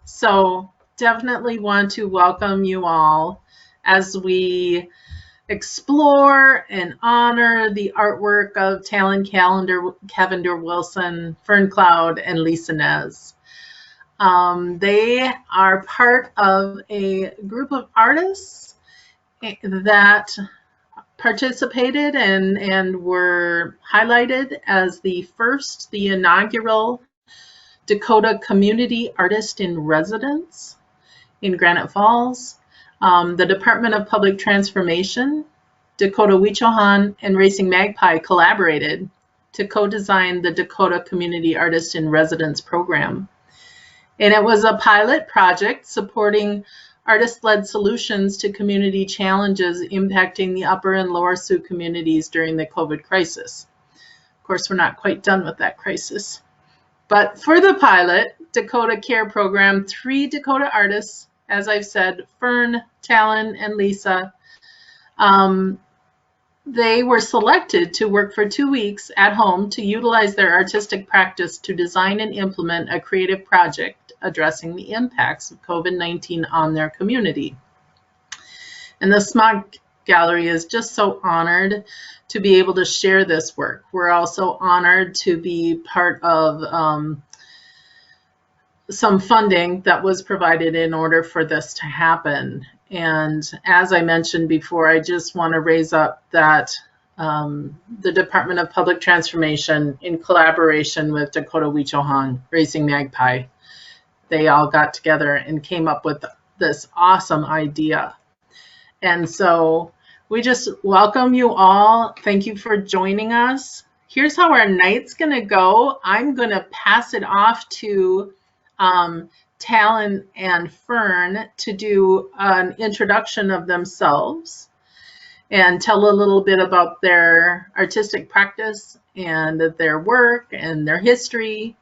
So definitely want to welcome you all as we explore and honor the artwork of Talon Cavender-Wilson, Fern Cloud, and Lisa Nez. They are part of a group of artists that participated and were highlighted as the inaugural Dakota Community Artist-in-Residence in Granite Falls. The Department of Public Transformation, Dakota Wicohan, and Racing Magpie collaborated to co-design the Dakota Community Artist-in-Residence program. And it was a pilot project supporting artist-led solutions to community challenges impacting the upper and lower Sioux communities during the COVID crisis. Of course, we're not quite done with that crisis. But for the pilot Dakota CAIR program, 3 Dakota artists, as I've said, Fern, Talon, and Lisa, they were selected to work for 2 weeks at home to utilize their artistic practice to design and implement a creative project addressing the impacts of COVID-19 on their community. And the SMAC Gallery is just so honored to be able to share this work. We're also honored to be part of some funding that was provided in order for this to happen. And as I mentioned before, I just want to raise up that the Department of Public Transformation, in collaboration with Dakota Wicohan, Racing Magpie, they all got together and came up with this awesome idea. And so we just welcome you all. Thank you for joining us. Here's how our night's gonna go. I'm gonna pass it off to Talon and Fern to do an introduction of themselves and tell a little bit about their artistic practice and their work and their history.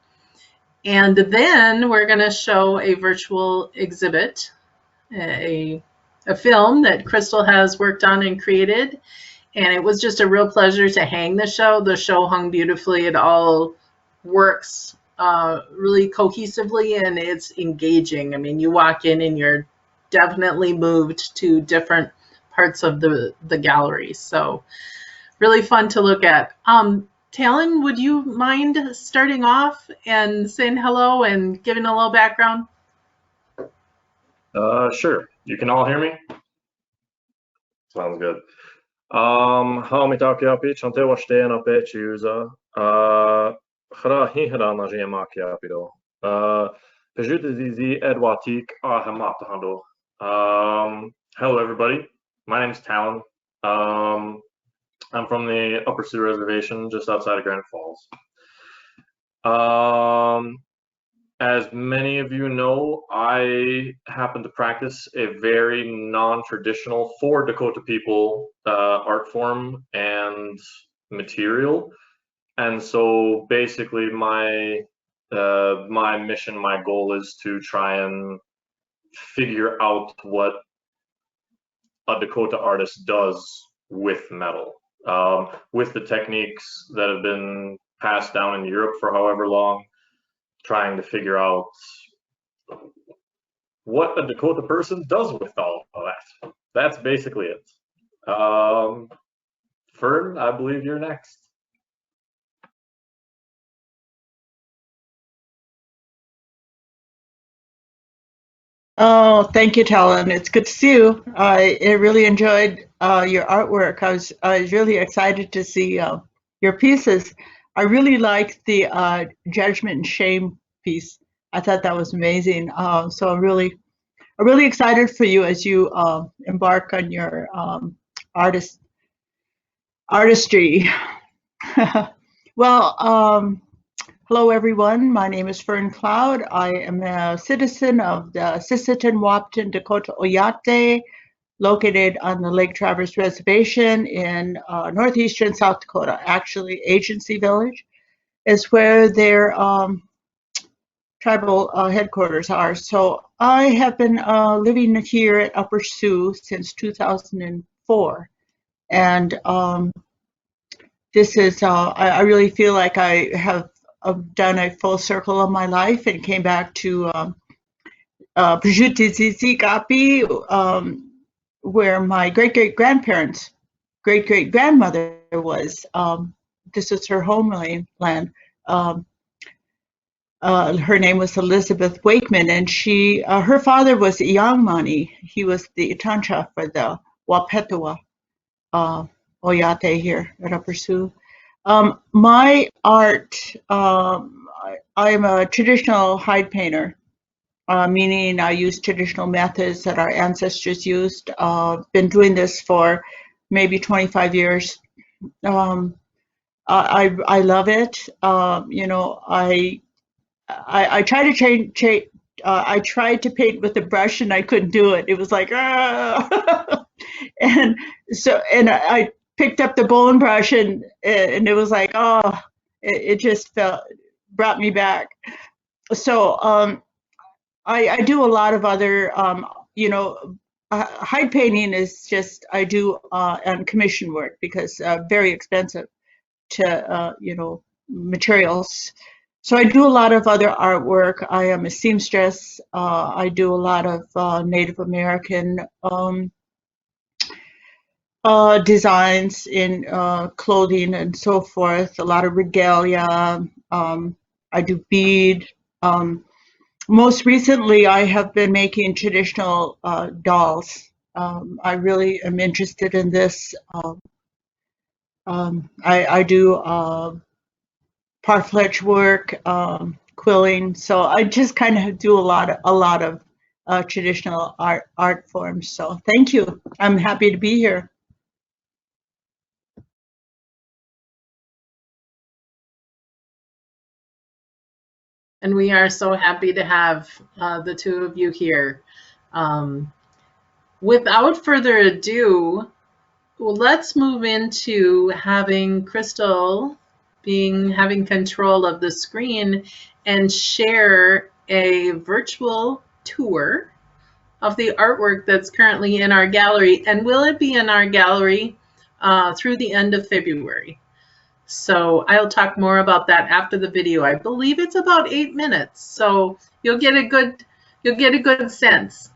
And then we're going to show a virtual exhibit, a film that Crystal has worked on and created. And it was just a real pleasure to hang the show. The show hung beautifully. It all works really cohesively, and it's engaging. I mean, you walk in and you're definitely moved to different parts of the gallery. So really fun to look at. Talon, would you mind starting off and saying hello and giving a little background? Sure. You can all hear me? Sounds good. Haumi Cansa'yapi, Chante Washtena Pechuza, Hra na Jiamakiapi do. Pezihutazizi Oyate. Hello, everybody. My name's Talon. I'm from the Upper Sioux Reservation, just outside of Granite Falls. As many of you know, I happen to practice a very non-traditional for Dakota people art form and material. And so basically my mission, my goal is to try and figure out what a Dakota artist does with metal. With the techniques that have been passed down in Europe for however long, trying to figure out what a Dakota person does with all of that. That's basically it. Fern, I believe you're next. Oh, thank you, Talon. It's good to see you. I really enjoyed your artwork. I was really excited to see your pieces. I really liked the judgment and shame piece. I thought that was amazing. So I'm really excited for you as you embark on your artistry. Well, hello, everyone. My name is Fern Cloud. I am a citizen of the Sisseton-Wahpeton Dakota Oyate, located on the Lake Traverse Reservation in northeastern South Dakota. Actually, Agency Village is where their tribal headquarters are. So I have been living here at Upper Sioux since 2004. And this is, I really feel like I have done a full circle of my life and came back to Pezihutazizi Oyate, where my great-great-grandparents, great-great-grandmother was. This is her homeland. Her name was Elizabeth Wakeman, and her father was Iyangmani. He was the Itancha for the Wapetawa Oyate here at Upper Sioux. My art, I'm a traditional hide painter, meaning I use traditional methods that our ancestors used. Been doing this for maybe 25 years. I love it. You know, I tried to I tried to paint with a brush and I couldn't do it. It was like, and I picked up the bone brush and it was like, oh, it just brought me back. So I do a lot of other, you know, hide painting is just, I do on commission work because very expensive to, you know, materials. So I do a lot of other artwork. I am a seamstress. I do a lot of Native American designs in clothing and so forth, a lot of regalia. I do bead. Most recently, I have been making traditional dolls. I really am interested in this. I do parfleche work, quilling. So I just kind of do a lot of traditional art forms. So thank you. I'm happy to be here. And we are so happy to have the two of you here. Without further ado, let's move into having Crystal having control of the screen and share a virtual tour of the artwork that's currently in our gallery. And will it be in our gallery through the end of February? So I'll talk more about that after the video. I believe it's about 8 minutes, so you'll get a good sense.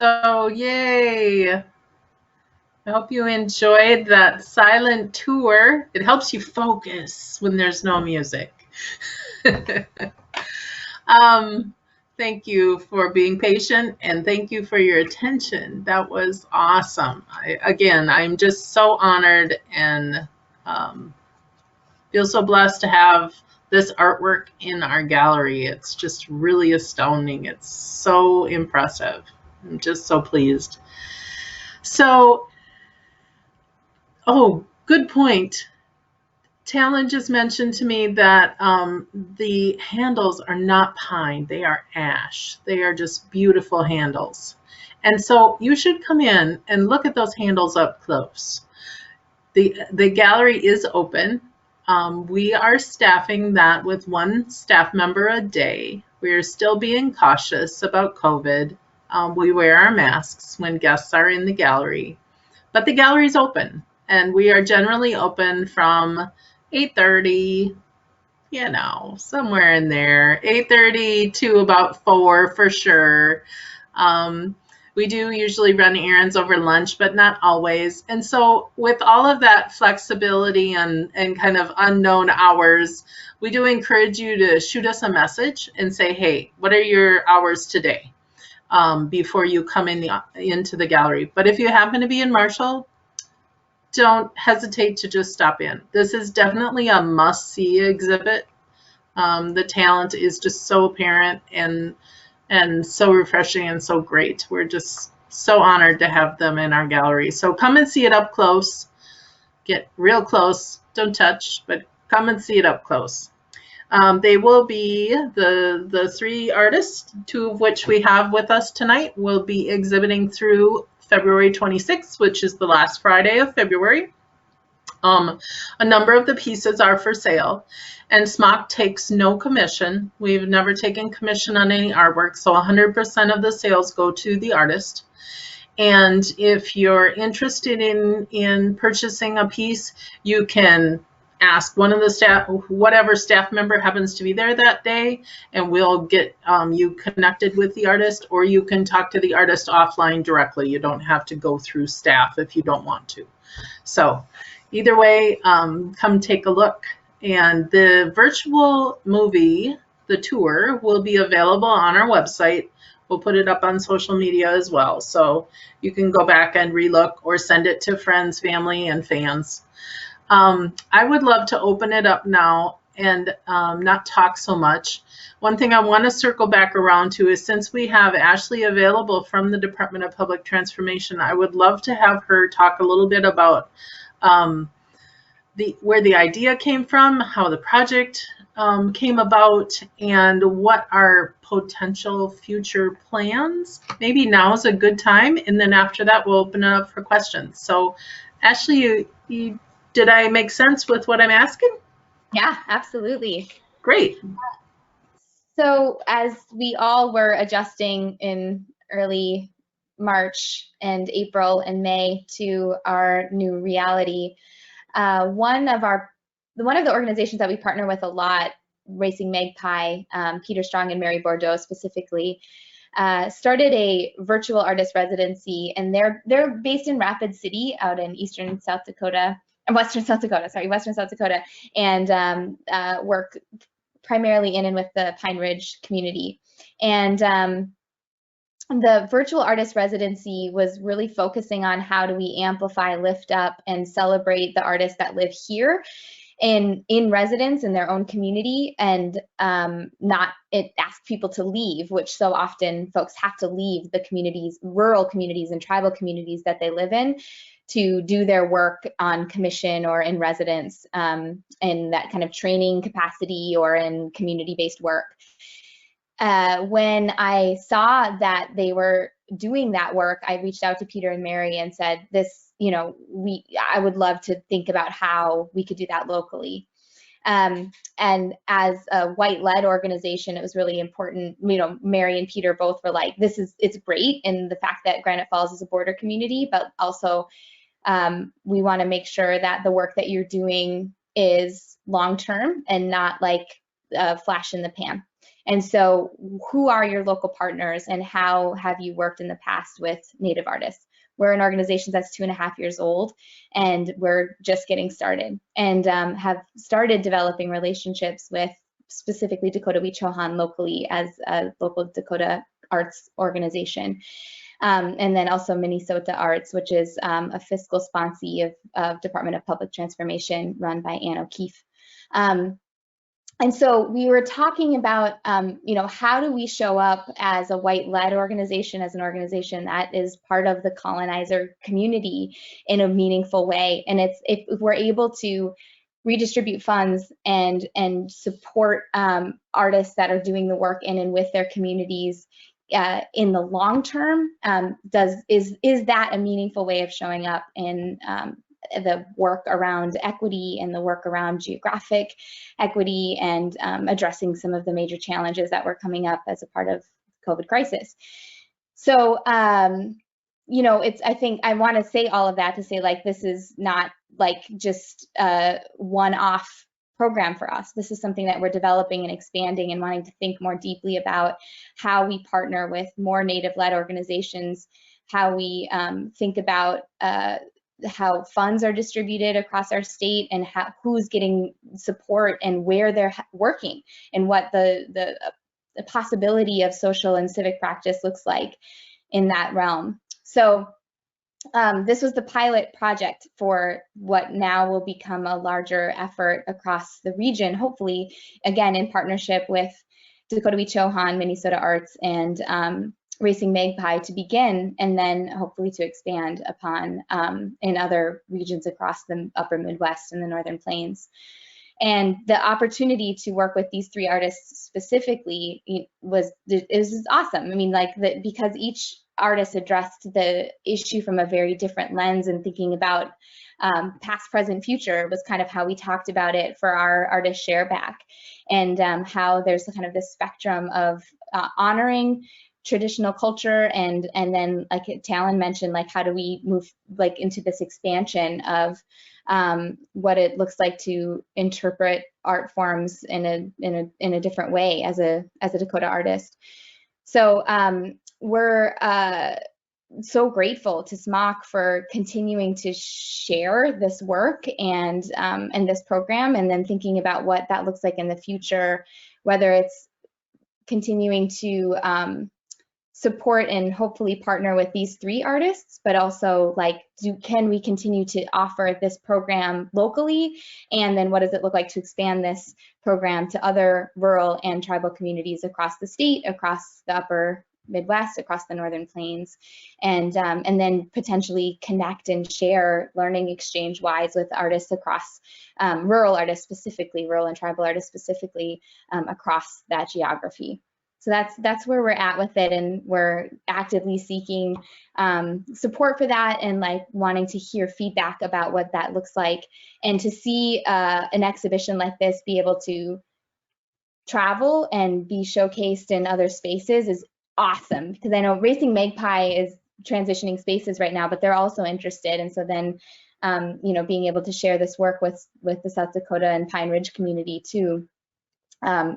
So yay! I hope you enjoyed that silent tour. It helps you focus when there's no music. Thank you for being patient, and thank you for your attention. That was awesome. Again, I'm just so honored and feel so blessed to have this artwork in our gallery. It's just really astounding. It's so impressive. I'm just so pleased. So, oh, good point. Talon just mentioned to me that the handles are not pine, they are ash. They are just beautiful handles. And so you should come in and look at those handles up close. The gallery is open. We are staffing that with 1 staff member a day. We are still being cautious about COVID. We wear our masks when guests are in the gallery, but the gallery is open, and we are generally open from 8:30, you know, somewhere in there, 8:30 to about 4 for sure. We do usually run errands over lunch, but not always. And so with all of that flexibility and kind of unknown hours, we do encourage you to shoot us a message and say, hey, what are your hours today? Before you come into the gallery. But if you happen to be in Marshall, don't hesitate to just stop in. This is definitely a must-see exhibit. The talent is just so apparent and so refreshing and so great. We're just so honored to have them in our gallery. So come and see it up close. Get real close. Don't touch, but come and see it up close. They will be the 3 artists, 2 of which we have with us tonight, will be exhibiting through February 26th, which is the last Friday of February. A number of the pieces are for sale, and SMAC takes no commission. We've never taken commission on any artwork, so 100% of the sales go to the artist. And if you're interested in purchasing a piece, you can ask one of the staff, whatever staff member happens to be there that day, and we'll get you connected with the artist, or you can talk to the artist offline directly. You don't have to go through staff if you don't want to. So either way, come take a look. And the virtual movie, the tour, will be available on our website. We'll put it up on social media as well. So you can go back and relook or send it to friends, family, and fans. I would love to open it up now and not talk so much. One thing I want to circle back around to is, since we have Ashley available from the Department of Public Transformation, I would love to have her talk a little bit about where the idea came from, how the project came about, and what are potential future plans. Maybe now is a good time, and then after that we'll open it up for questions. So Ashley, did I make sense with what I'm asking? Yeah, absolutely. Great. So as we all were adjusting in early March and April and May to our new reality, one of the organizations that we partner with a lot, Racing Magpie, Peter Strong and Mary Bordeaux specifically, started a virtual artist residency, and they're based in Rapid City out in Western South Dakota, and work primarily in and with the Pine Ridge community. And the virtual artist residency was really focusing on how do we amplify, lift up, and celebrate the artists that live here in residence in their own community, and not ask people to leave, which so often folks have to leave the communities, rural communities and tribal communities that they live in, to do their work on commission or in residence, in that kind of training capacity or in community-based work. When I saw that they were doing that work, I reached out to Peter and Mary and said, I would love to think about how we could do that locally. And as a white-led organization, it was really important. Mary and Peter both were like, it's great in the fact that Granite Falls is a border community, but also we want to make sure that the work that you're doing is long-term and not like a flash in the pan. And so who are your local partners and how have you worked in the past with Native artists? We're an organization that's 2.5 years old, and we're just getting started, and have started developing relationships with specifically Dakota Wicohan locally as a local Dakota arts organization. And then also Mnisota Arts, which is a fiscal sponsee of Department of Public Transformation run by Ann O'Keefe. And so we were talking about, you know, how do we show up as a white-led organization, as an organization that is part of the colonizer community in a meaningful way. And it's if we're able to redistribute funds and support artists that are doing the work in and with their communities in the long term, is that a meaningful way of showing up in the work around equity and the work around geographic equity and addressing some of the major challenges that were coming up as a part of COVID crisis. So, you know, I think I want to say all of that to say, like, this is not like just a one-off program for us. This is something that we're developing and expanding and wanting to think more deeply about how we partner with more Native-led organizations, how we think about how funds are distributed across our state, and who's getting support and where they're working, and what the possibility of social and civic practice looks like in that realm. So this was the pilot project for what now will become a larger effort across the region, hopefully, again, in partnership with Dakota Wicohan, Mnisota Arts, and Racing Magpie to begin, and then hopefully to expand upon in other regions across the upper Midwest and the Northern Plains. And the opportunity to work with these 3 artists specifically was awesome. I mean, like, because each artist addressed the issue from a very different lens, and thinking about past, present, future was kind of how we talked about it for our artist share back, and how there's kind of this spectrum of honoring traditional culture, and then, like Talon mentioned, like, how do we move like into this expansion of what it looks like to interpret art forms in a different way as a Dakota artist. So we're so grateful to SMAC for continuing to share this work and this program, and then thinking about what that looks like in the future, whether it's continuing to support and hopefully partner with these 3 artists, but also, like, can we continue to offer this program locally, and then what does it look like to expand this program to other rural and tribal communities across the state, across the upper Midwest, across the Northern Plains, and then potentially connect and share learning exchange wise with artists across rural artists specifically, rural and tribal artists specifically, across that geography. So that's where we're at with it, and we're actively seeking support for that, and like wanting to hear feedback about what that looks like, and to see an exhibition like this be able to travel and be showcased in other spaces is awesome, because I know Racing Magpie is transitioning spaces right now, but they're also interested, and so then you know, being able to share this work with the South Dakota and Pine Ridge community too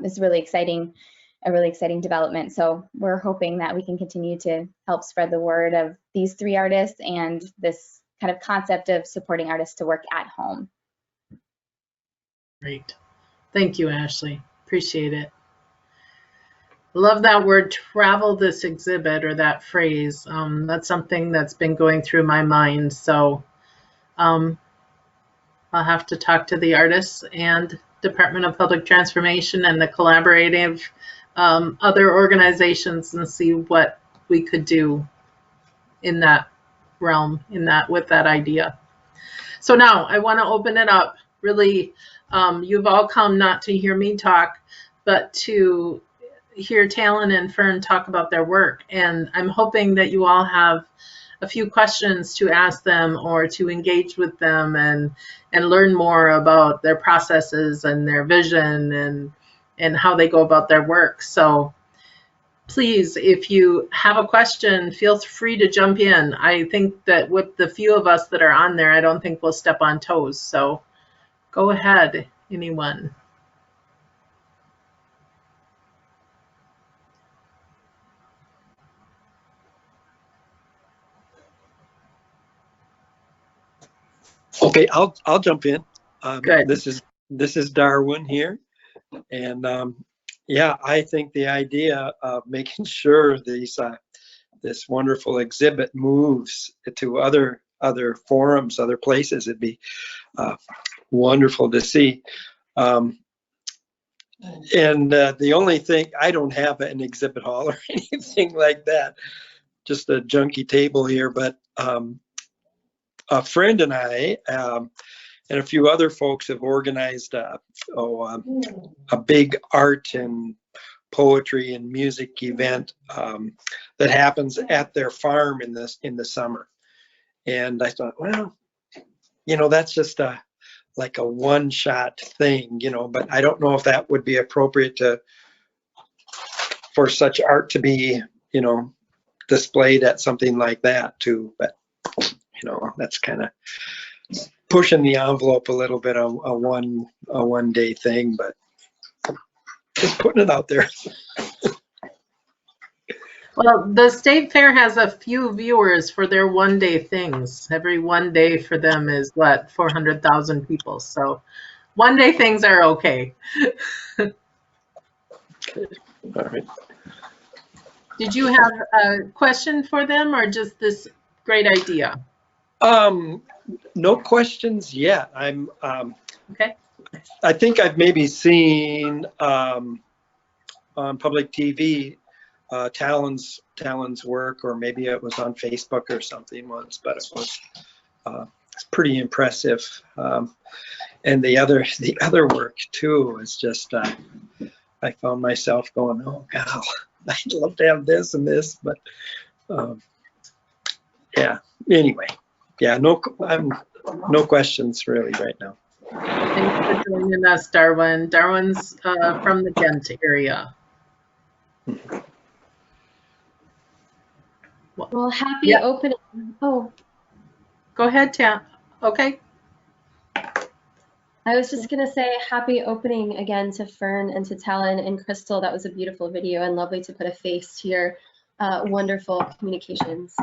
is really exciting. A really exciting development. So we're hoping that we can continue to help spread the word of these 3 artists and this kind of concept of supporting artists to work at home. Great. Thank you, Ashley. Appreciate it. Love that word, travel this exhibit, or that phrase. That's something that's been going through my mind. So I'll have to talk to the artists and Department of Public Transformation and the collaborative other organizations, and see what we could do in that realm, with that idea. So now I want to open it up. Really, you've all come not to hear me talk, but to hear Talon and Fern talk about their work. And I'm hoping that you all have a few questions to ask them, or to engage with them and learn more about their processes and their vision and how they go about their work. So please, if you have a question, feel free to jump in. I think that with the few of us that are on there, I don't think we'll step on toes. So go ahead, anyone. Okay, I'll jump in. Good. This is Darwin here, and yeah, I think the idea of making sure these this wonderful exhibit moves to other forums, other places, it'd be wonderful to see. And the only thing, I don't have an exhibit hall or anything like that, just a junky table here, but a friend and I and a few other folks have organized a big art and poetry and music event that happens at their farm in the summer. And I thought, well, you know, that's just like a one-shot thing, you know, but I don't know if that would be appropriate for such art to be, you know, displayed at something like that too. But you know, that's kind of pushing the envelope a little bit, a one day thing, but just putting it out there. Well, the State Fair has a few viewers for their one-day things. Every one day for them is what, 400,000 people. So one-day things are okay. Okay. All right. Did you have a question for them or just this great idea? No questions yet. I'm okay. I think I've maybe seen on public TV Talon's work, or maybe it was on Facebook or something once, but it was it's pretty impressive. And the other work too is just I found myself going, oh God, I'd love to have this and this, but yeah. Anyway, yeah, no questions really right now. Thanks for joining us, Darwin. Darwin's from the Ghent area. Well, happy opening. Oh, go ahead, Tam. Okay. I was just going to say happy opening again to Fern and to Talon and Crystal. That was a beautiful video and lovely to put a face to your wonderful communications.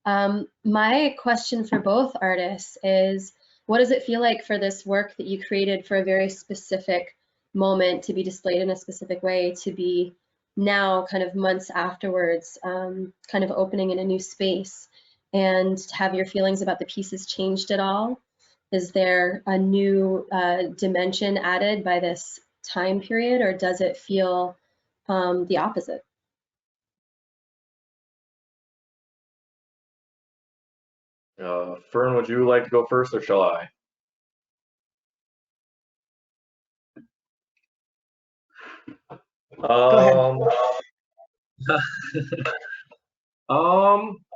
My question for both artists is, what does it feel like for this work that you created for a very specific moment to be displayed in a specific way, to be now kind of months afterwards, kind of opening in a new space, and have your feelings about the pieces changed at all? Is there a new dimension added by this time period, or does it feel the opposite? Fern, would you like to go first, or shall I? Go ahead.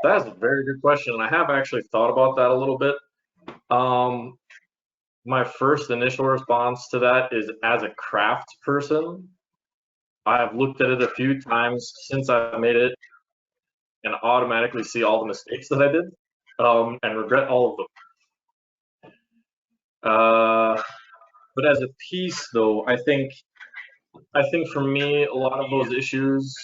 That's a very good question, and I have actually thought about that a little bit. My first initial response to that is, as a craft person, I've looked at it a few times since I made it and automatically see all the mistakes that I did, and regret all of them. But as a piece, though, I think for me, a lot of those issues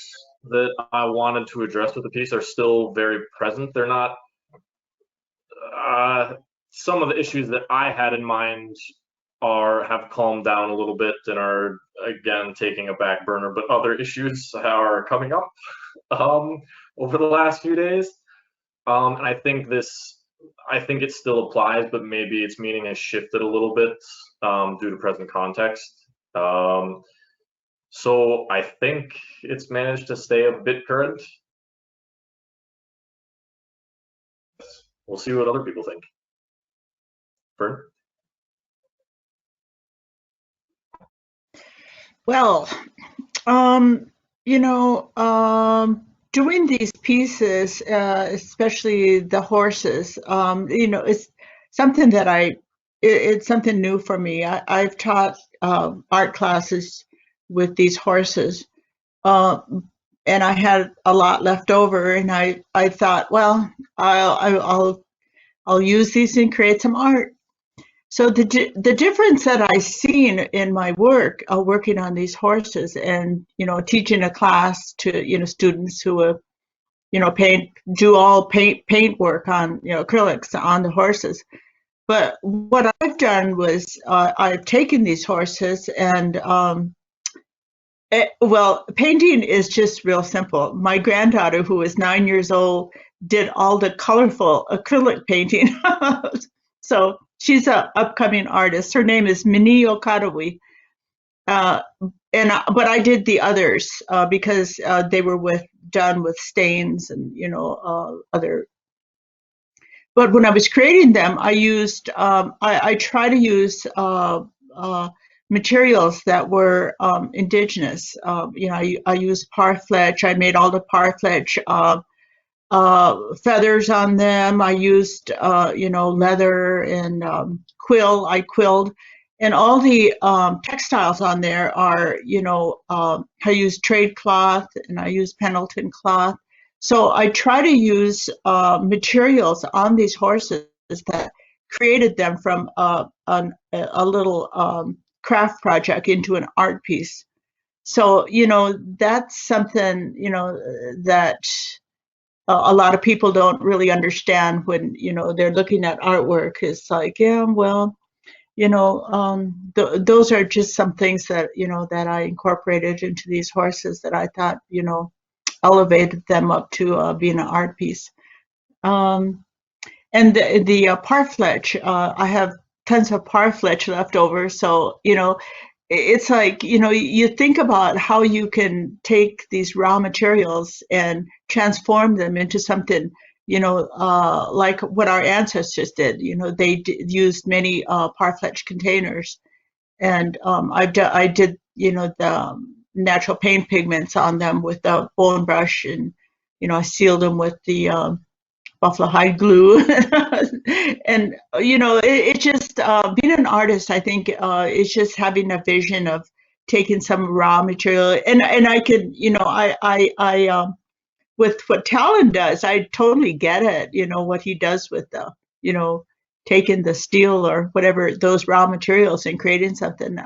that I wanted to address with the piece are still very present. They're not, some of the issues that I had in mind have calmed down a little bit and are again taking a back burner, but other issues are coming up over the last few days. And I think it still applies, but maybe its meaning has shifted a little bit due to present context. So I think it's managed to stay a bit current. We'll see what other people think. Fern? Well, you know, doing these pieces, especially the horses, you know, it's something that it's something new for me. I've taught art classes with these horses, and I had a lot left over, and I thought, well, I'll use these and create some art. So the difference that I've seen in my work, working on these horses, and you know, teaching a class to students who do all paint work on acrylics on the horses, But what I've done was I've taken these horses and well, painting is just real simple. My granddaughter, who is 9 years old, did all the colorful acrylic painting. So she's an upcoming artist. Her name is Mini Okadawi. But I did the others because they were done with stains and other. But when I was creating them, I used I try to use materials that were indigenous. I used parfleche. I made all the parfleche feathers on them. I used leather and quill. I quilled, and all the textiles on there are I use trade cloth and I use Pendleton cloth. So I try to use materials on these horses that created them from a little craft project into an art piece. So that's something that a lot of people don't really understand when they're looking at artwork. It's like, yeah, well, those are just some things that that I incorporated into these horses that I thought elevated them up to being an art piece. And the parfleche, I have tons of parfleche left over, so it's like you think about how you can take these raw materials and transform them into something like what our ancestors did. They used many parfleche containers, and I did the natural paint pigments on them with the bone brush, and I sealed them with the buffalo hide glue. And it just being an artist, I think it's just having a vision of taking some raw material, and I could I with what Talon does, I totally get it. What he does with the taking the steel or whatever, those raw materials, and creating something.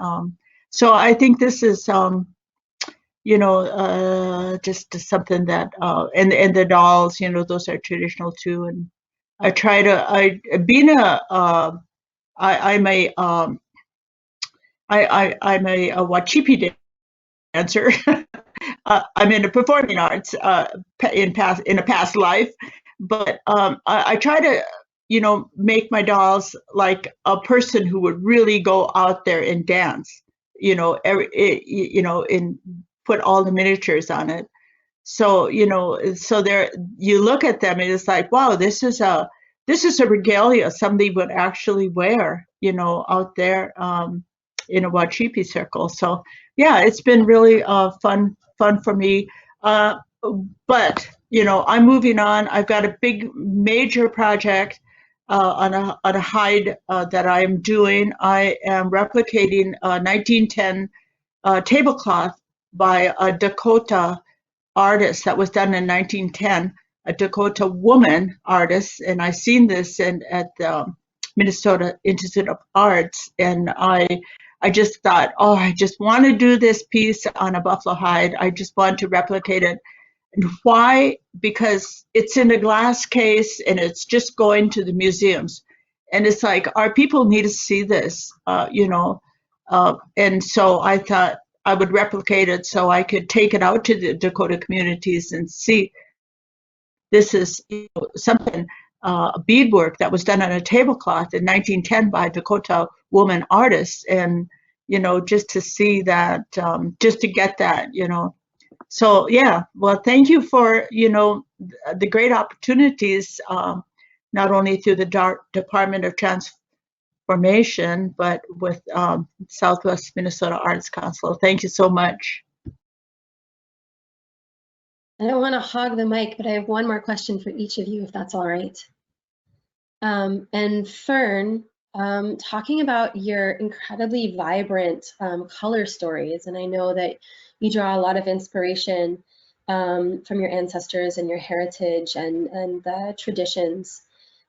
So I think this is just something that and the dolls, those are traditional too. And I try to I'm a Wachipi dancer. I'm into performing arts in a past life, but I try to make my dolls like a person who would really go out there and dance, and put all the miniatures on it. So so there you look at them and it's like, wow, this is a regalia somebody would actually wear, out there in a Wachipi circle. So yeah, it's been really fun for me. But I'm moving on. I've got a big major project on a hide that I'm doing. I am replicating a 1910 tablecloth by a Dakota artist that was done in 1910, a Dakota woman artist, and I seen this at the Minnesota Institute of Arts, and I just thought, oh, I just want to do this piece on a buffalo hide. I just want to replicate it. And why? Because it's in a glass case and it's just going to the museums, and it's like our people need to see this, and so I thought I would replicate it so I could take it out to the Dakota communities and see this is something, beadwork that was done on a tablecloth in 1910 by Dakota woman artists, and just to see that, just to get that, So yeah, well, thank you for the great opportunities, not only through the Department of Transformation, but with Southwest Mnisota Arts Council. Thank you so much. I don't want to hog the mic, but I have one more question for each of you, if that's all right. And Fern, talking about your incredibly vibrant color stories, and I know that you draw a lot of inspiration from your ancestors and your heritage and the traditions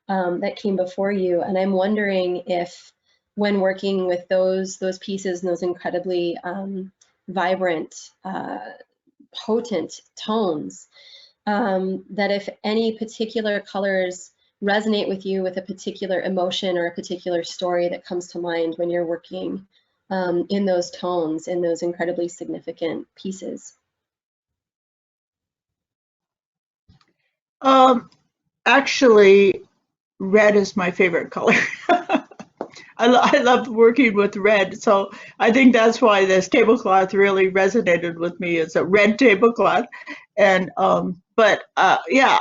that came before you. And I'm wondering if, when working with those pieces and those incredibly vibrant, potent tones, that if any particular colors resonate with you with a particular emotion or a particular story that comes to mind when you're working in those tones, in those incredibly significant pieces? Actually, red is my favorite color. I love working with red, so I think that's why this tablecloth really resonated with me. It's a red tablecloth, and yeah,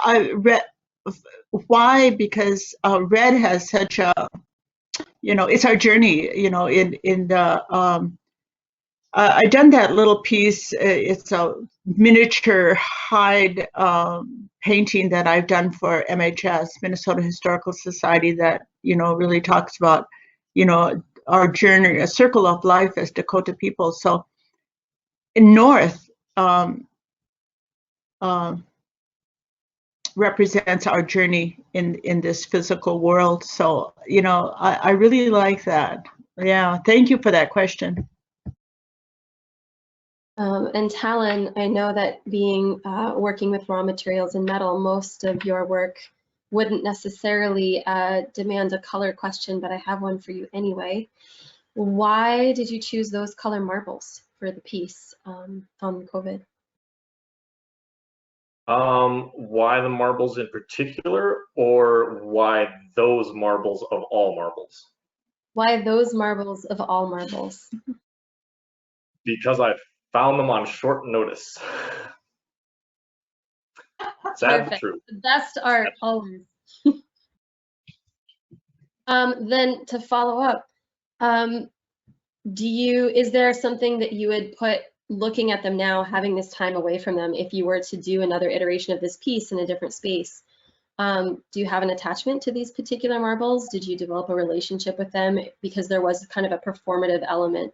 why? Because red has such a, it's our journey. In the I done that little piece. It's a miniature hide painting that I've done for MHS, Minnesota Historical Society, that really talks about our journey, a circle of life as Dakota people. So in North represents our journey in this physical world. So I really like that. Yeah, thank you for that question. And Talon, I know that working with raw materials and metal, most of your work wouldn't necessarily demand a color question, but I have one for you anyway. Why did you choose those color marbles for the piece on COVID? Why the marbles in particular, or why those marbles of all marbles? Why those marbles of all marbles? Because I found them on short notice. Sad but true. The best art always. Then to follow up, is there something that you would put, looking at them now, having this time away from them, if you were to do another iteration of this piece in a different space, do you have an attachment to these particular marbles? Did you develop a relationship with them? Because there was kind of a performative element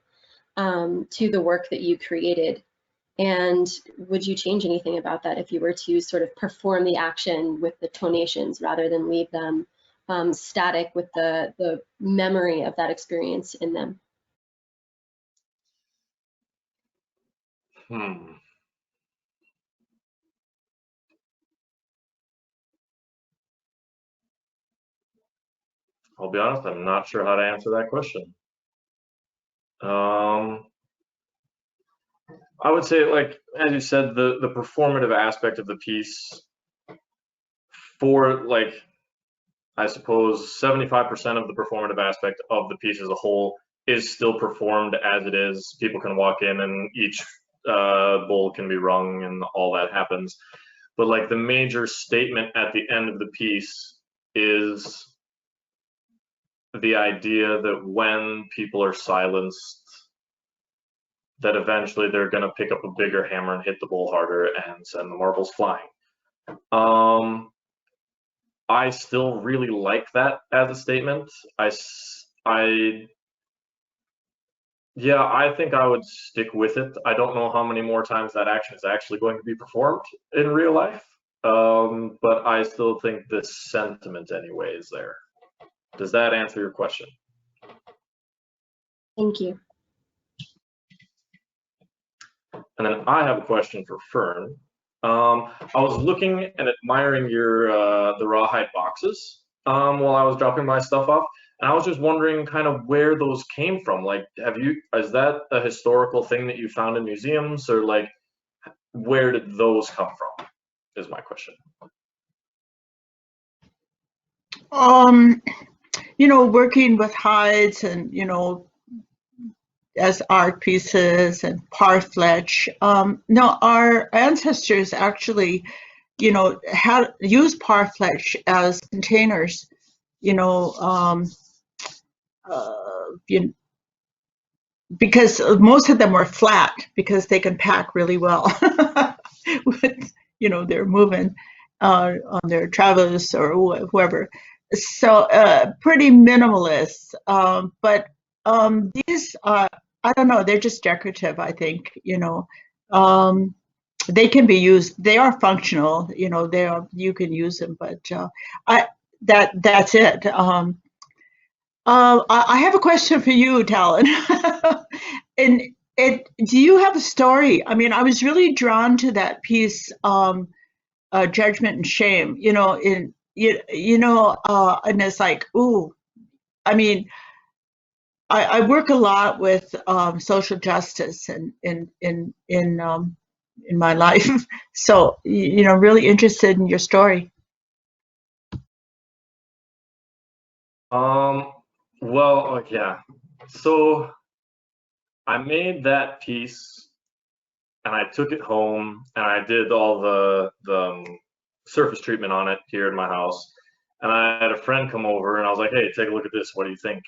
to the work that you created. And would you change anything about that if you were to sort of perform the action with the tonations rather than leave them static with the memory of that experience in them? I'll be honest, I'm not sure how to answer that question. I would say, like, as you said, the performative aspect of the piece, for, like, I suppose 75% of the performative aspect of the piece as a whole is still performed as it is. People can walk in and each bowl can be rung and all that happens. But like the major statement at the end of the piece is the idea that when people are silenced, that eventually they're going to pick up a bigger hammer and hit the bowl harder and send the marbles flying. I still really like that as a statement. Yeah, I think I would stick with it. I don't know how many more times that action is actually going to be performed in real life, but I still think the sentiment anyway is there. Does that answer your question? Thank you. And then I have a question for Fern. I was looking and admiring your the rawhide boxes while I was dropping my stuff off, and I was just wondering kind of where those came from. Like, is that a historical thing that you found in museums, or like where did those come from? Is my question. Working with hides and as art pieces and parfleche. No, our ancestors actually, had used parfleche as containers, because most of them were flat because they can pack really well with, they're moving on their travels or whoever. So pretty minimalist, but these I don't know, they're just decorative, I think. They can be used, they are functional, you can use them, but that's it. I have a question for you, Talon. Do you have a story? I mean, I was really drawn to that piece, Judgment and Shame. you know, and it's like, ooh, I mean, I work a lot with social justice in my life, so you know, really interested in your story. Well, yeah. So I made that piece and I took it home and I did all the surface treatment on it here in my house. And I had a friend come over and I was like, hey, take a look at this. What do you think?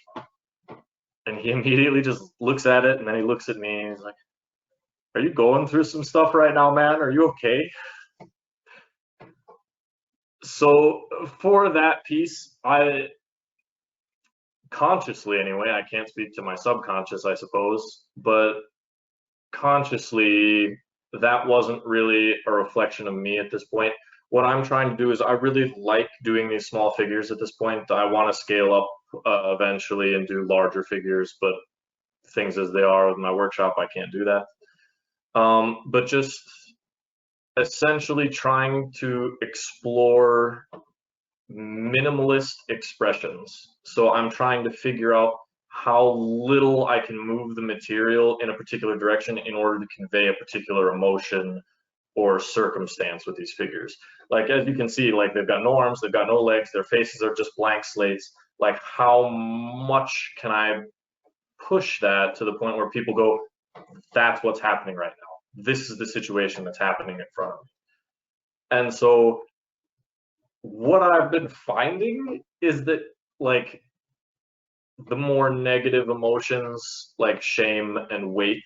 And he immediately just looks at it and then he looks at me and he's like, are you going through some stuff right now, man? Are you okay? So for that piece, I consciously anyway, I can't speak to my subconscious, I suppose, but consciously, that wasn't really a reflection of me at this point. What I'm trying to do is I really like doing these small figures at this point. I want to scale up eventually and do larger figures, but things as they are with my workshop, I can't do that. But just essentially trying to explore minimalist expressions. So I'm trying to figure out how little I can move the material in a particular direction in order to convey a particular emotion or circumstance with these figures. Like, as you can see, like, they've got no arms, they've got no legs, their faces are just blank slates. Like, how much can I push that to the point where people go, that's what's happening right now. This is the situation that's happening in front of me. And so what I've been finding is that, like, the more negative emotions like shame and weight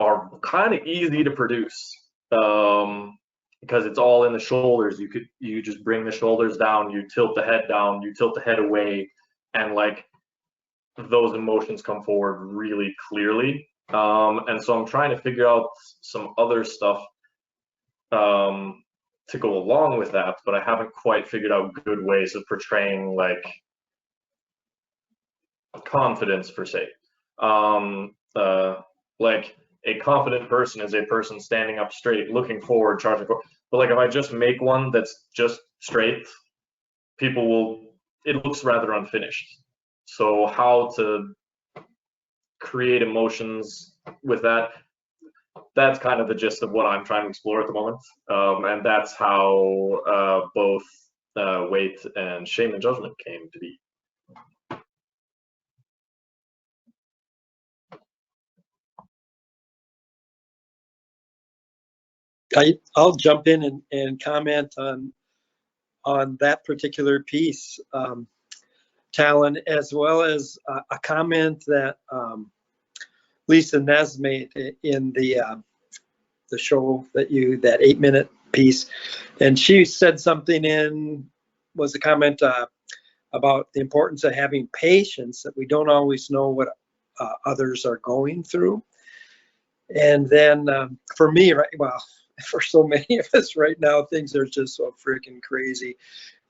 are kind of easy to produce, because it's all in the shoulders. You just bring the shoulders down, you tilt the head down, you tilt the head away, and like those emotions come forward really clearly. And so I'm trying to figure out some other stuff to go along with that, but I haven't quite figured out good ways of portraying like confidence per se. Like, a confident person is a person standing up straight, looking forward, charging forward. But like, if I just make one that's just straight, people will, it looks rather unfinished. So how to create emotions with that, that's kind of the gist of what I'm trying to explore at the moment. And that's how both weight and shame and judgment came to be. I'll jump in and comment on that particular piece, Talon, as well as a comment that Lisa Nez made in the show that 8-minute piece, and she said something was a comment about the importance of having patience, that we don't always know what others are going through. And then for me, right, well, for so many of us right now, things are just so freaking crazy,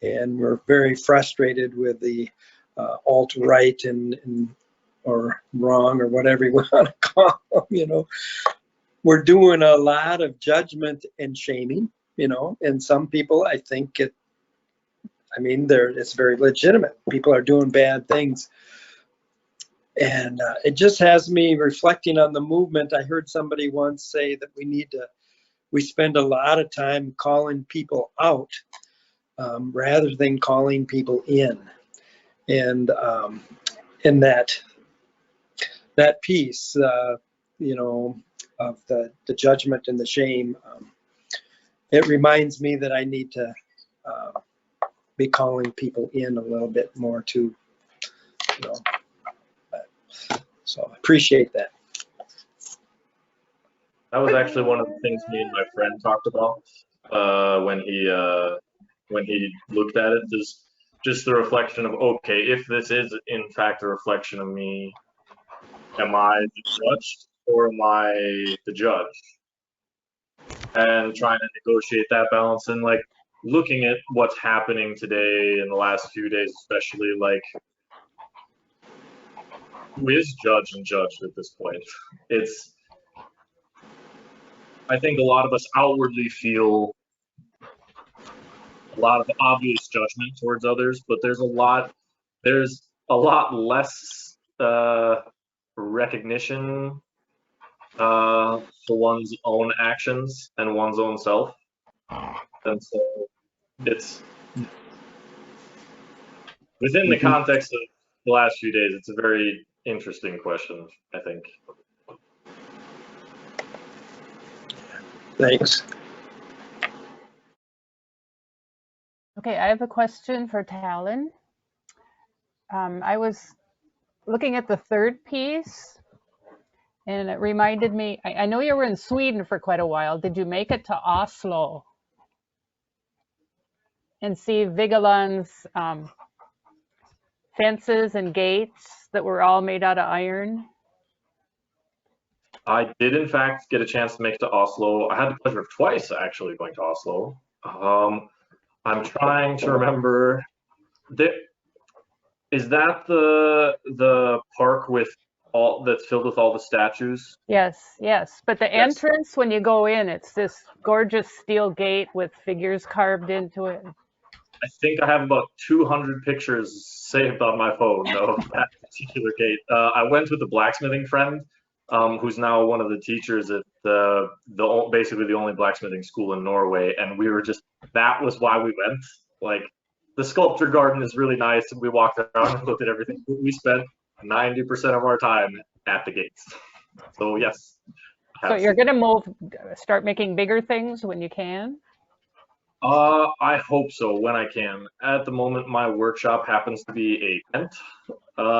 and we're very frustrated with the alt-right and or wrong or whatever you want to call them. You know, we're doing a lot of judgment and shaming. You know, and some people, I think it's very legitimate. People are doing bad things. And it just has me reflecting on the movement. I heard somebody once say that we spend a lot of time calling people out rather than calling people in. And in that piece, you know, of the judgment and the shame, it reminds me that I need to be calling people in a little bit more too, you know. So I appreciate that. That was actually one of the things me and my friend talked about when he looked at it, is just the reflection of, okay, if this is in fact a reflection of me, am I the judged or am I the judge? And trying to negotiate that balance, and like looking at what's happening today in the last few days, especially, like, who is judge and judged at this point? I think a lot of us outwardly feel a lot of obvious judgment towards others, but there's a lot less recognition for one's own actions and one's own self. And so it's within the context of the last few days, it's a very interesting question, I think. Thanks. Okay, I have a question for Talon. I was looking at the third piece, and it reminded me, I know you were in Sweden for quite a while. Did you make it to Oslo and see Vigeland's fences and gates that were all made out of iron? I did, in fact, get a chance to make it to Oslo. I had the pleasure of twice actually going to Oslo. I'm trying to remember. Is that the park with all that's filled with all the statues? Yes, yes. But the Yes. entrance, when you go in, it's this gorgeous steel gate with figures carved into it. I think I have about 200 pictures saved on my phone of that particular gate. I went with a blacksmithing friend, who's now one of the teachers at basically the only blacksmithing school in Norway, and we were that was why we went. Like, the sculpture garden is really nice, and we walked around and looked at everything. We spent 90% of our time at the gates. So yes. So you're going to start making bigger things when you can? I hope so, when I can. At the moment, my workshop happens to be a tent,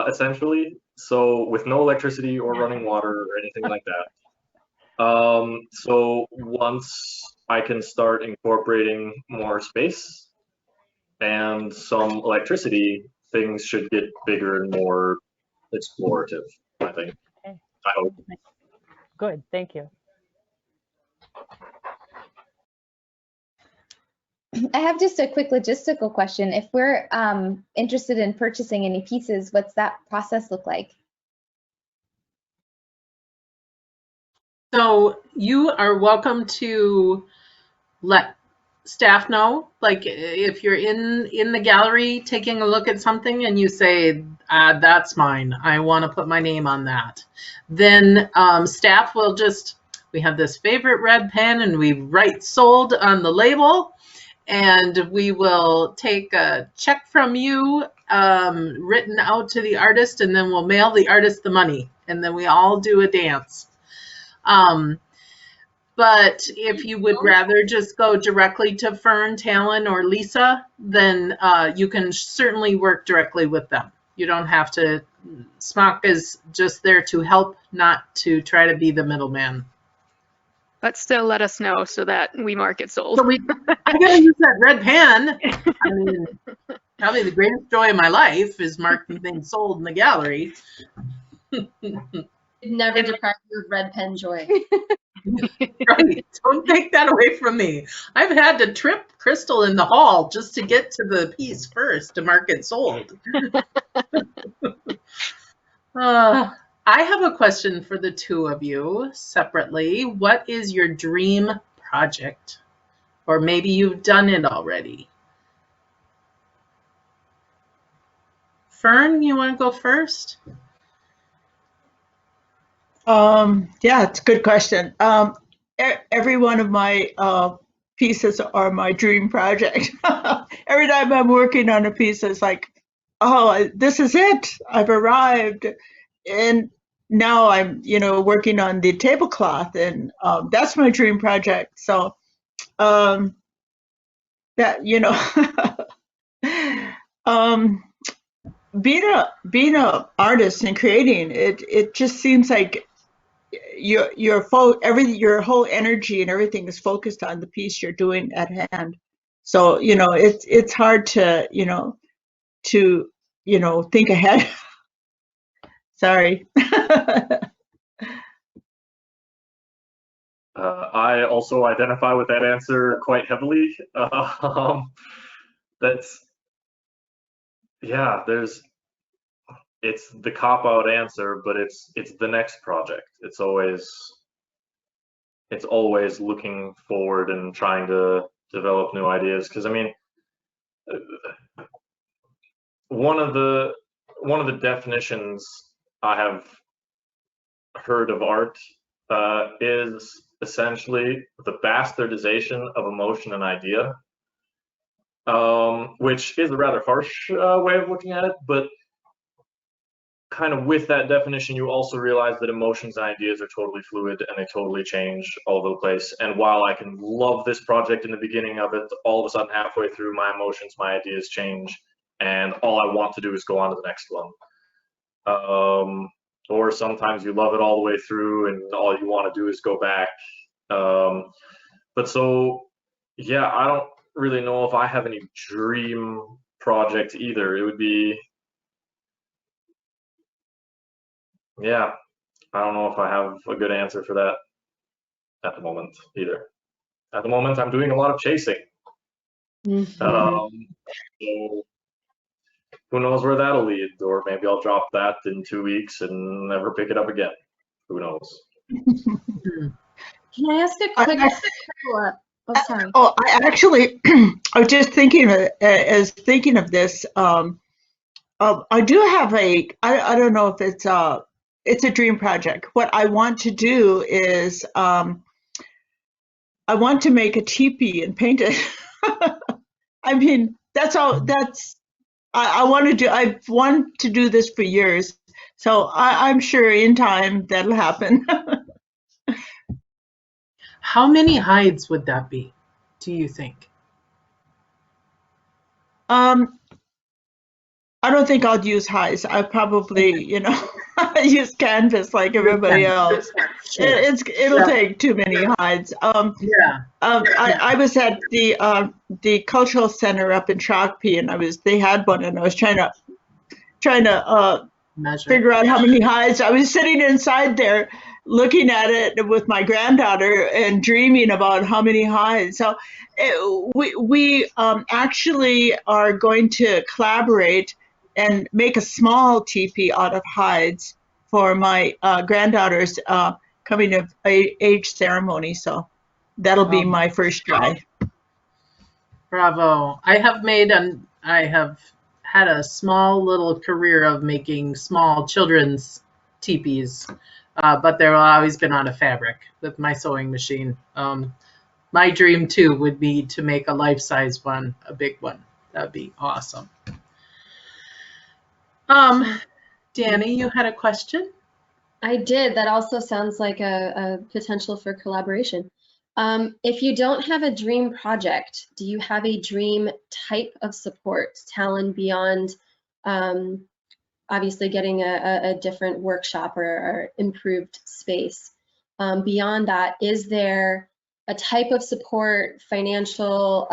essentially. So with no electricity or running water or anything like that. So once I can start incorporating more space and some electricity, things should get bigger and more explorative, I think. Okay. I hope. Good, thank you. I have just a quick logistical question. If we're interested in purchasing any pieces, what's that process look like? So you are welcome to let staff know, like if you're in the gallery taking a look at something and you say, that's mine, I want to put my name on that. Then staff will we have this favorite red pen and we write sold on the label, and we will take a check from you written out to the artist, and then we'll mail the artist the money, and then we all do a dance. But if you would rather just go directly to Fern, Talon, or Lisa, then you can certainly work directly with them. You don't have to. SMAC is just there to help, not to try to be the middleman. But still let us know so that we mark it sold. So I gotta use that red pen. I mean, probably the greatest joy of my life is marking things sold in the gallery. Never deprive you of red pen joy. Right, don't take that away from me. I've had to trip Crystal in the hall just to get to the piece first to mark it sold. I have a question for the two of you separately. What is your dream project? Or maybe you've done it already. Fern, you want to go first? Yeah, it's a good question. Every one of my pieces are my dream project. Every time I'm working on a piece, it's like, oh, this is it. I've arrived. And now I'm, working on the tablecloth, and that's my dream project. So that, being a artist and creating, it just seems like your whole energy and everything is focused on the piece you're doing at hand. So it's hard to think ahead. Sorry. I also identify with that answer quite heavily. It's the cop-out answer, but it's the next project. It's always looking forward and trying to develop new ideas. Because I mean, one of the definitions I have heard of art is essentially the bastardization of emotion and idea, which is a rather harsh way of looking at it, but kind of with that definition, you also realize that emotions and ideas are totally fluid and they totally change all over the place. And while I can love this project in the beginning of it, all of a sudden halfway through, my emotions, my ideas change, and all I want to do is go on to the next one. Or sometimes you love it all the way through and all you want to do is go back. But so, yeah, I don't really know if I have any dream projects either. It would be, yeah, I don't know if I have a good answer for that at the moment either. At the moment, I'm doing a lot of chasing. So who knows where that'll lead, or maybe I'll drop that in 2 weeks and never pick it up again. Who knows? Can I ask a quick follow-up? Oh, sorry. Oh, I actually, I was just thinking of this. I do have I don't know if it's a dream project. What I want to do is I want to make a teepee and paint it. I mean, that's all. I want to do. I've wanted to do this for years, so I'm sure in time that'll happen. How many hides would that be, do you think? I don't think I'll use hides. I probably, use canvas like everybody else. It'll take too many hides. I was at the cultural center up in Shakopee, and they had one, and I was trying to figure out how many hides. I was sitting inside there looking at it with my granddaughter and dreaming about how many hides. So we actually are going to collaborate and make a small teepee out of hides for my granddaughter's coming of age ceremony. So that'll be my first try. Bravo. I have had a small little career of making small children's teepees, but they've always been out of fabric with my sewing machine. My dream too would be to make a life-size one, a big one. That'd be awesome. Danny, you had a question? I did. That also sounds like a potential for collaboration. If you don't have a dream project, do you have a dream type of support, Talon, beyond obviously getting a different workshop or improved space? Beyond that, is there a type of support, financial,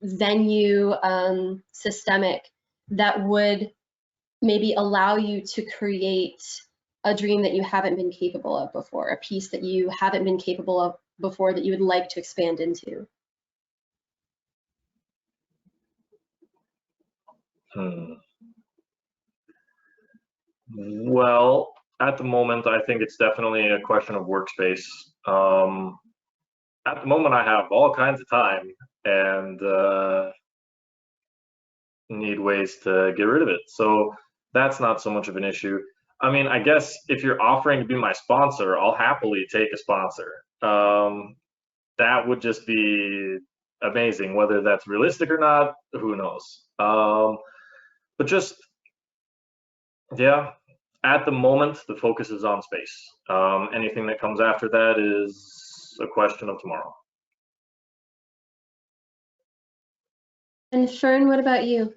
venue, systemic, that would maybe allow you to create a dream that you haven't been capable of before, a piece that you haven't been capable of before that you would like to expand into? Well, at the moment, I think it's definitely a question of workspace. At the moment, I have all kinds of time and need ways to get rid of it. So that's not so much of an issue. I mean, I guess if you're offering to be my sponsor, I'll happily take a sponsor. That would just be amazing. Whether that's realistic or not, who knows? But just, yeah, at the moment, the focus is on space. Anything that comes after that is a question of tomorrow. And Fern, what about you?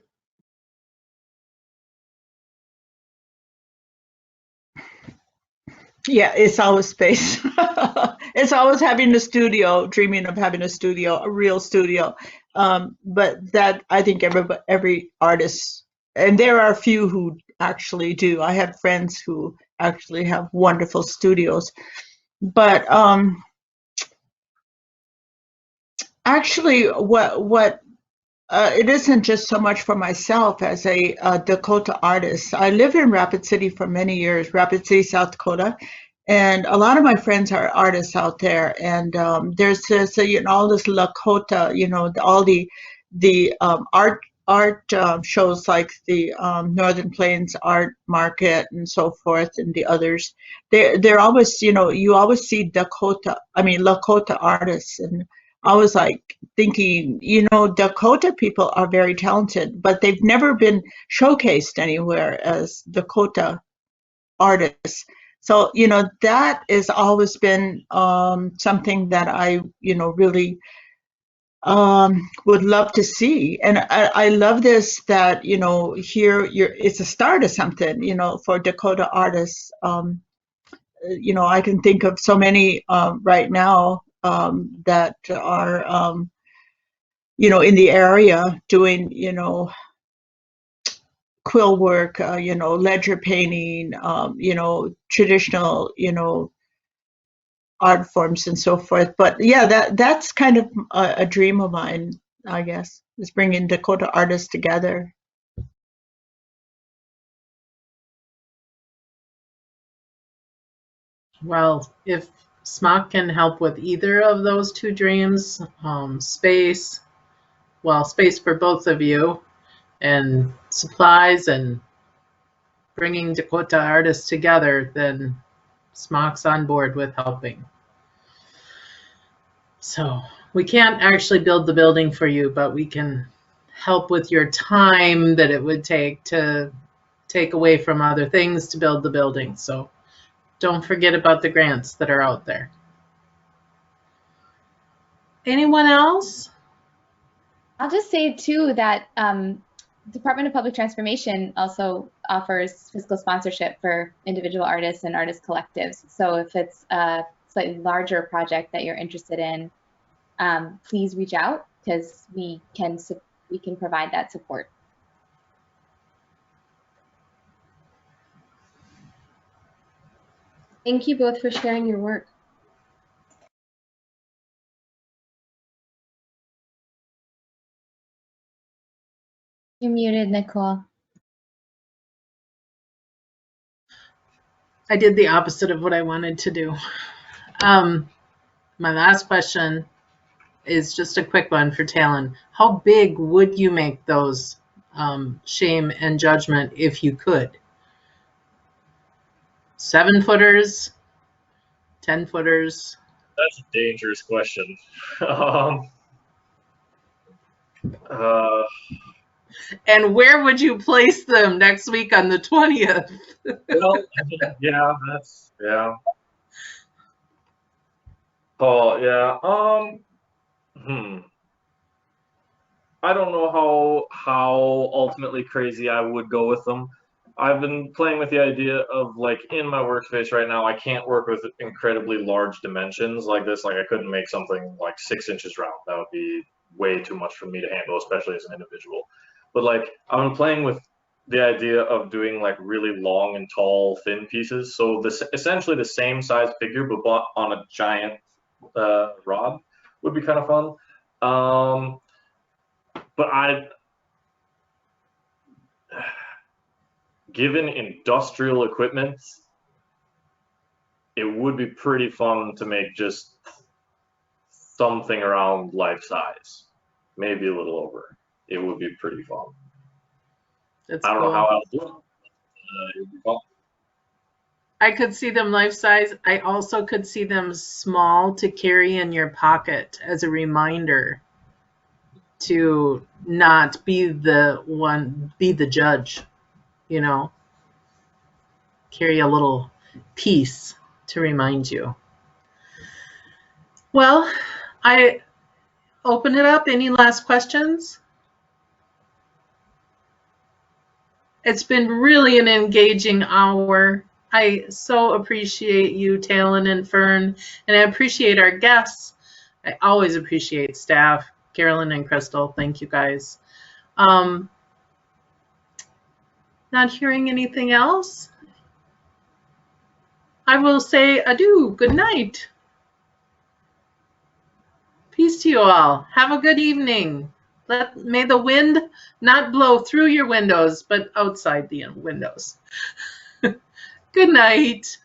Yeah, it's always space. It's always having a studio, dreaming of having a studio, a real studio. But that, I think every artist, and there are a few who actually do. I have friends who actually have wonderful studios. But actually, what it isn't just so much for myself as a Dakota artist. I lived in Rapid City for many years, Rapid City, South Dakota, and a lot of my friends are artists out there. And there's this, all this Lakota, all the the art shows like the Northern Plains Art Market and so forth, and the others. They're always, you know, you always see Lakota artists, and I was like thinking, you know, Dakota people are very talented, but they've never been showcased anywhere as Dakota artists. So, you know, that has always been something that I, you know, really would love to see. And I love this, that, you know, here it's a start of something, you know, for Dakota artists. You know, I can think of so many right now that are, you know, in the area doing, you know, quill work, you know, ledger painting, you know, traditional, you know, art forms and so forth. But yeah, that's kind of a dream of mine, I guess, is bringing Dakota artists together. Well, if SMAC can help with either of those two dreams, space for both of you, and supplies, and bringing Dakota artists together, then SMAC's on board with helping. So we can't actually build the building for you, but we can help with your time that it would take to take away from other things to build the building. So don't forget about the grants that are out there. Anyone else? I'll just say too that Department of Public Transformation also offers fiscal sponsorship for individual artists and artist collectives. So if it's a slightly larger project that you're interested in, please reach out, because we can provide that support. Thank you both for sharing your work. You're muted, Nicole. I did the opposite of what I wanted to do. My last question is just a quick one for Talon. How big would you make those shame and judgment if you could? 7-footers, 10-footers? That's a dangerous question. And where would you place them next week on the 20th? Well, yeah, yeah. Oh, yeah. I don't know how ultimately crazy I would go with them. I've been playing with the idea of, like, in my workspace right now, I can't work with incredibly large dimensions like this. Like, I couldn't make something like 6 inches round. That would be way too much for me to handle, especially as an individual. But, like, I've been playing with the idea of doing, like, really long and tall, thin pieces. So this essentially the same size figure, but on a giant rod would be kind of fun. But given industrial equipment, it would be pretty fun to make just something around life size, maybe a little over. It would be pretty fun. That's I don't cool. know how I'll do it. It would be fun. I could see them life size. I also could see them small to carry in your pocket as a reminder to not be the judge, you know, carry a little piece to remind you. Well, I open it up. Any last questions? It's been really an engaging hour. I so appreciate you, Talon and Fern, and I appreciate our guests. I always appreciate staff, Carolyn and Crystal. Thank you guys. Not hearing anything else. I will say adieu. Good night. Peace to you all. Have a good evening. May the wind not blow through your windows, but outside the windows. Good night.